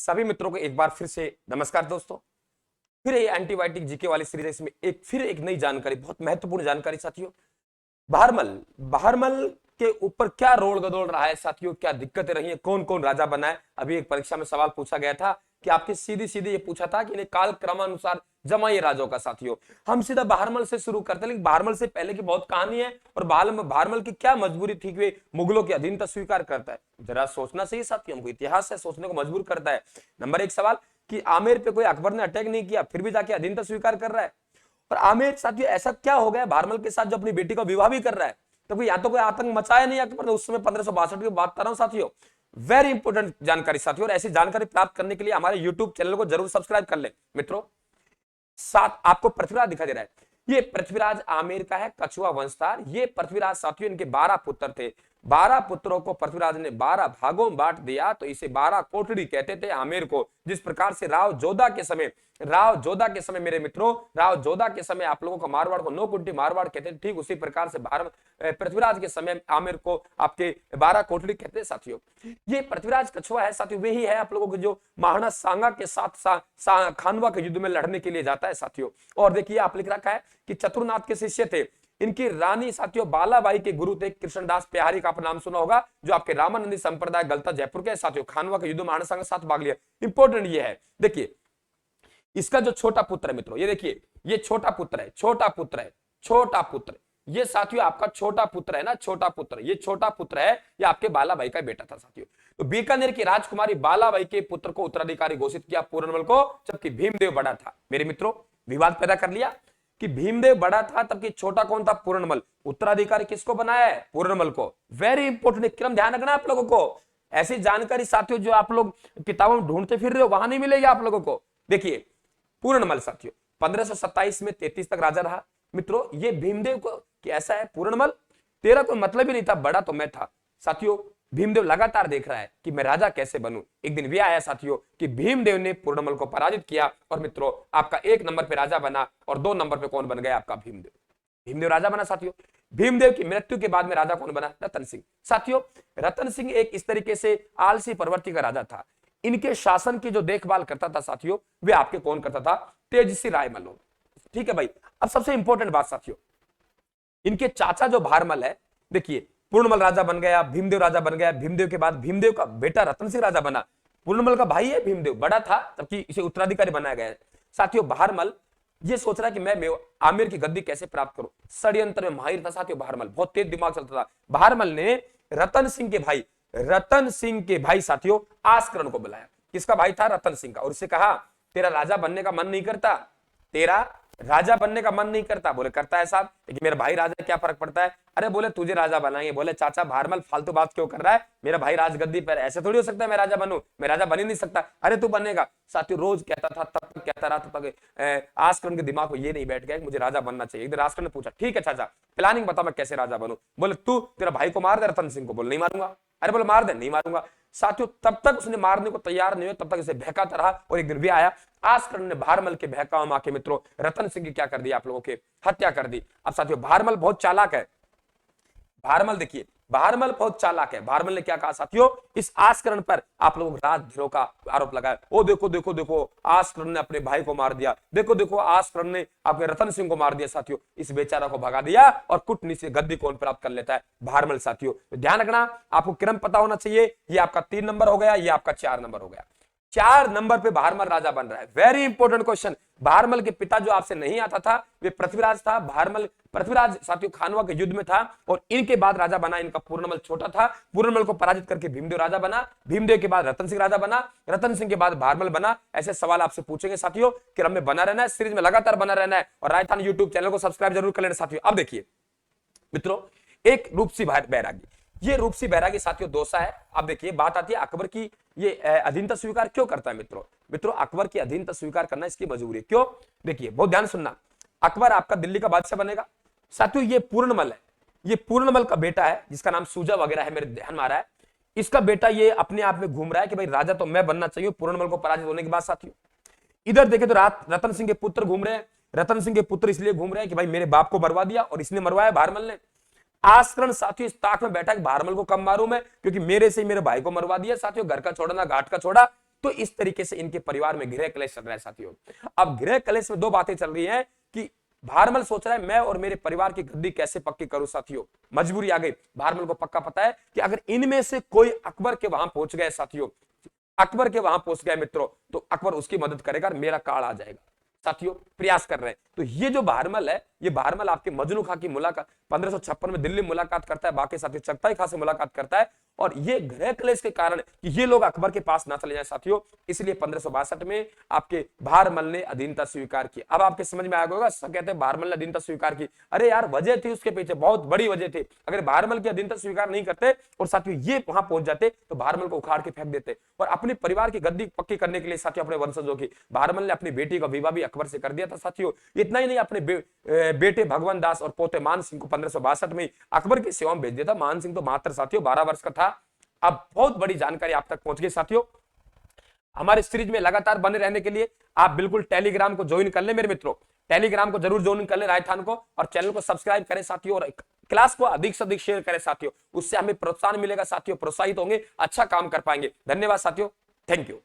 सभी मित्रों को एक बार फिर से नमस्कार दोस्तों। फिर ये एंटीबायोटिक जीके वाली सीरीज है, इसमें एक नई जानकारी, बहुत महत्वपूर्ण जानकारी साथियों। बारहमल बारहमल के ऊपर क्या रोल गदोल रहा है साथियों, क्या दिक्कतें रही हैं, कौन कौन राजा बना है। अभी एक परीक्षा में सवाल पूछा गया था कि आपके सीधी सीधी ये पूछा था कि इन्हें काल क्रमानुसार जमाइए राजों का। साथियों हम सीधा बारहमल से शुरू करते हैं, लेकिन बारहमल से पहले की बहुत कहानी है और बारहमल की क्या मजबूरी थी कि वे मुगलों की अधीनता स्वीकार करता है। जरा सोचना चाहिए साथियों, हमको इतिहास से सोचने को मजबूर करता है। नंबर एक सवाल कि आमेर पे कोई अकबर ने अटैक नहीं किया, फिर भी जाके अधीनता स्वीकार कर रहा है। और आमेर साथियों ऐसा क्या हो गया बारहमल के साथ जो अपनी बेटी का विवाह भी कर रहा है, तो कोई या तो कोई आतंक मचाया नहीं अकबर ने उस समय 1562 की बात कर रहा हूं साथियों। वेरी इंपॉर्टेंट जानकारी साथियों, और ऐसी जानकारी प्राप्त करने के लिए हमारे यूट्यूब चैनल को जरूर सब्सक्राइब कर ले मित्रों। साथ आपको पृथ्वीराज दिखाई दे रहा है, ये पृथ्वीराज आमेर का है, कछुआ वंशधार। ये पृथ्वीराज साथियों इनके 12 पुत्र थे। 12 पुत्रों को पृथ्वीराज ने 12 भागों में बांट दिया, तो इसे 12 कोठड़ी कहते थे आमेर को। जिस प्रकार से राव जोधा के समय मेरे मित्रों, राव जोधा के समय आप लोगों को मारवाड़ को 9 कुंटी मारवाड़ कहते थे, ठीक उसी प्रकार से पृथ्वीराज के समय आमेर को आपके 12 कोठड़ी कहते हैं साथियों। ये पृथ्वीराज कछुआ है साथियों, वही है आप लोगों को जो महाराणा सांगा के साथ खानवा के युद्ध में लड़ने के लिए जाता है साथियों। और देखिए आप लिख रखा है कि चतुरनाथ के शिष्य थे। इनकी रानी साथियों बालाबाई के गुरु थे कृष्णदास प्यारी, का आप नाम सुना होगा, जो आपके रामानंदी संप्रदाय गलता जयपुर के साथियों। खानवा के युद्ध में महाराणा सांगा के साथ भाग लिया। इंपॉर्टेंट ये है, देखिए इसका जो छोटा पुत्र है मित्रों, ये देखिए ये छोटा पुत्र है। ये साथियों आपका छोटा पुत्र है ना, ये छोटा पुत्र है, ये आपके बालाबाई का बेटा था साथियों। तो बीकानेर की राजकुमारी बालाबाई के पुत्र को उत्तराधिकारी घोषित किया पूरनमल को, जबकि भीमदेव बड़ा था। मेरे मित्रों विवाद पैदा कर लिया कि भीमदेव बड़ा था तबकि छोटा कौन था, पूरनमल। उत्तराधिकारी किसको बनाया है, पूरनमल को। वेरी इंपॉर्टेंट क्रम ध्यान रखना आप लोगों को। ऐसी जानकारी साथियों जो आप लोग किताबों में ढूंढते फिर रहे हो वहां नहीं मिलेगी आप लोगों को। देखिए पूरनमल साथियों 1527 में 33 तक राजा रहा मित्रों। ये भीमदेव को कि ऐसा है पूरनमल तेरा कोई मतलब ही नहीं था, बड़ा तो मैं था साथियों। भीमदेव लगातार देख रहा है कि मैं राजा कैसे बनूं। एक दिन भी आया साथियों कि भीमदेव ने पूरनमल को पराजित किया और मित्रों आपका 1 नंबर पे राजा बना और 2 नंबर पे कौन बन गया, आपका भीमदेव। भीमदेव राजा बना साथियों। भीमदेव की मृत्यु के बाद में राजा कौन बना, रतन सिंह। साथियों रतन सिंह एक इस तरीके से आलसी प्रवृत्ति का राजा था। इनके शासन की जो देखभाल करता था साथियों, वे आपके कौन करता था, तेजस्वी राय मल्होत्रा। ठीक है भाई। अब सबसे इंपॉर्टेंट बात साथियों, इनके चाचा जो भारमल है, देखिए पूर्णमल राजा बन गया, भीमदेव राजा बन गया। भीमदेव के बाद भीमदेव का बेटा रतन सिंह राजा बना। पूर्णमल का भाई है भीमदेव, बड़ा था तबकि इसे उत्तराधिकारी बनाया गया है साथियों। भारमल ये सोच रहा है कि मैं आमेर की गद्दी कैसे प्राप्त करूं। षड्यंत्र में माहिर था साथियों भारमल, बहुत तेज दिमाग चलता था। भारमल ने रतन सिंह के भाई साथियों आस्करण को बुलाया। किसका भाई था, रतन सिंह का। और उसे कहा तेरा राजा बनने का मन नहीं करता, तेरा राजा बनने का मन नहीं करता। बोले करता है साहब, लेकिन मेरा भाई राजा, क्या फर्क पड़ता है। अरे बोले तुझे राजा बनाएंगे। बोले चाचा भारमल फालतू बात क्यों कर रहा है, मेरा भाई राजगद्दी पर, ऐसे थोड़ी हो सकता है मैं राजा बनूं, मैं राजा बन ही नहीं सकता। अरे तू बनेगा। साथियों रोज कहता था, तब तक कहता रहा, तब तक आस्करण के दिमाग को ये नहीं बैठ गया कि मुझे राजा बनना चाहिए। इधर आस्करण ने पूछा ठीक है चाचा प्लानिंग बता, मैं कैसे राजा बनूं। बोले तू तेरा भाई को मार दे रतन सिंह को। बोले नहीं मारूंगा। अरे बोले मार दे, नहीं मारूंगा। साथियों तब तक उसने मारने को तैयार नहीं हुआ, तब तक इसे बहकाता रहा। और एक दिन भी आया, आस्करण ने भारमल के बहकाव में आके मित्रों रतन सिंह की क्या कर दी, आप लोगों के हत्या कर दी। अब साथियों भारमल बहुत चालाक है। भारमल देखिए भारमल बहुत चालाक है। भारमल ने क्या कहा साथियों, इस आस्करण पर आप लोगों राजद्रोह का आरोप लगाया। ओ देखो देखो देखो आस्करण ने अपने भाई को मार दिया, देखो देखो आस्करण ने अपने रतन सिंह को मार दिया। साथियों इस बेचारा को भगा दिया और कूटनीति से गद्दी कौन प्राप्त कर लेता है, भारमल। साथियों तो ध्यान रखना, आपको क्रम पता होना चाहिए। ये आपका 3 नंबर हो गया, ये आपका 4 नंबर हो गया। 4 नंबर पे भारमल राजा बन रहा है। Very important question. भारमल के पिता जो आपसे नहीं आता था वे पृथ्वीराज था। पृथ्वीराज साथियों खानवा के युद्ध में था और इनके बाद राजा बना इनका पूर्णमल, छोटा था। पूर्णमल को पराजित करके भीमदेव राजा बना। भीमदेव के बाद रतन सिंह राजा बना। रतन सिंह के बाद भारमल बना। ऐसे सवाल आपसे पूछेंगे साथियों, क्रम में बना रहना है, सीरीज में लगातार बना रहना है। और राजस्थान यूट्यूब चैनल को सब्सक्राइब जरूर कर लेना साथियों। अब देखिए मित्रों, एक रूपसी बैरागी, ये रूपसी बैरागी साथियों दोसा है। अब देखिए बात आती है अकबर की, ये अधीनता स्वीकार क्यों करता है मित्रों अकबर की अधीनता स्वीकार करना इसकी मजबूरी है। क्यों, देखिए बहुत ध्यान सुनना। अकबर आपका दिल्ली का बादशाह बनेगा साथियों। ये पूर्णमल है, ये पूर्णमल का बेटा है जिसका नाम सूजा वगैरह है, मेरे ध्यान में आ रहा है। इसका बेटा ये अपने आप में घूम रहा है कि भाई राजा तो मैं बनना चाहिए पूर्णमल को पराजित होने के बाद। साथियों इधर देखे तो रतन सिंह के पुत्र घूम रहे हैं। रतन सिंह के पुत्र इसलिए घूम रहे हैं कि भाई मेरे बाप को मरवा दिया और इसने मरवाया भारमल ने। आस्करण साथियों इस ताक में बैठा कि भारमल को कम मारूं मैं, क्योंकि मेरे से ही मेरे भाई को मरवा दिया। साथियों घर का छोड़ा ना घाट का छोड़ा, तो इस तरीके से इनके परिवार में गृह कलेश चल रहा है साथियों। अब गृह कलेश में दो बातें चल रही हैं कि भारमल सोच रहा है मैं और मेरे परिवार की गद्दी कैसे पक्की करूं साथियों। मजबूरी आ गई, भारमल को पक्का पता है कि अगर इनमें से कोई अकबर के वहां पहुंच गए साथियों, अकबर के वहां पहुंच गए मित्रों, तो अकबर उसकी मदद करेगा और मेरा काल आ जाएगा। साथियों प्रयास कर रहे हैं। तो ये जो भारमल है, ये भारमल आपके मजनू खां की मुलाकात 1556 में दिल्ली मुलाकात करता है, बाकी साथी चगताई खां से मुलाकात करता है, और ये गृह क्लेश के कारण कि ये लोग अकबर के पास ना चले जाए साथियों, इसलिए 1562 में आपके भारमल ने अधीनता स्वीकार की। अब आपके समझ में आ गया होगा, कहते हैं भारमल ने अधीनता स्वीकार की। अरे यार वजह थी उसके पीछे, बहुत बड़ी वजह थी। अगर भारमल की अधीनता स्वीकार नहीं करते और साथियों ये वहां पहुंच जाते तो भारमल को उखाड़ के फेंक देते। और अपने परिवार की गद्दी पक्की करने के लिए साथियों, अपने वंशजों की, भारमल ने अपनी बेटी का विवाह भी अकबर से कर दिया था साथियों। इतना ही नहीं, अपने बेटे भगवान दास और पोते मान सिंह को 1562 में अकबर की सेवा में भेज दिया था। मान सिंह तो मात्र साथियों 12 वर्ष का था। अब बहुत बड़ी जानकारी आप तक पहुंच गई साथियों। हमारे सीरीज में लगातार बने रहने के लिए आप बिल्कुल टेलीग्राम को ज्वाइन कर ले मेरे मित्रों, टेलीग्राम को जरूर ज्वाइन कर ले राजस्थान को, और चैनल को सब्सक्राइब करें साथियों, और क्लास को अधिक से अधिक शेयर करें साथियों। उससे हमें प्रोत्साहन मिलेगा साथियों, प्रोत्साहित होंगे, अच्छा काम कर पाएंगे। धन्यवाद साथियों, थैंक यू।